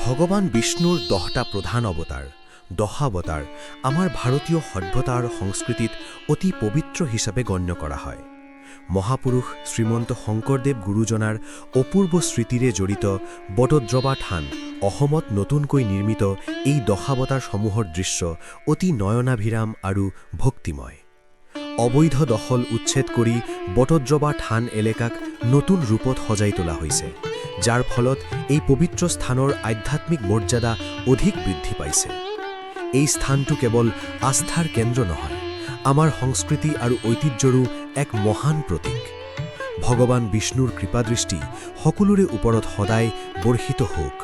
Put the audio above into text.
ভগৱান বিষ্ণুৰ 10টা প্ৰধান অৱতাৰ, দশাৱতাৰ আমাৰ ভাৰতীয় সভ্যতা আৰু সংস্কৃতিত অতি পবিত্ৰ হিচাপে গণ্য কৰা হয়। মহাপুৰুষ শ্ৰীমন্ত শংকৰদেৱ গুৰুজনাৰ অপূৰ্ব স্মৃতিৰে জড়িত বটদ্ৰৱা থান অসমত নতুনকৈ নিৰ্মিত এই দশাৱতাৰসমূহৰ দৃশ্য অতি নয়নাভিৰাম আৰু ভক্তিময়। অবৈধ দখল উচ্ছেদ কৰি বটদ্ৰৱা থান এলেকাক নতুন ৰূপত সজাই তোলা হৈছে, যাৰ ফলত এই পবিত্ৰ স্থানৰ আধ্যাত্মিক মৰ্যাদা অধিক বৃদ্ধি পাইছে। এই স্থানটো কেৱল আস্থাৰ কেন্দ্ৰ নহয়, আমাৰ সংস্কৃতি আৰু ঐতিহ্যৰো এক মহান প্ৰতীক। ভগৱান বিষ্ণুৰ কৃপাদৃষ্টি সকলোৰে ওপৰত সদায় বৰ্ষিত হওক।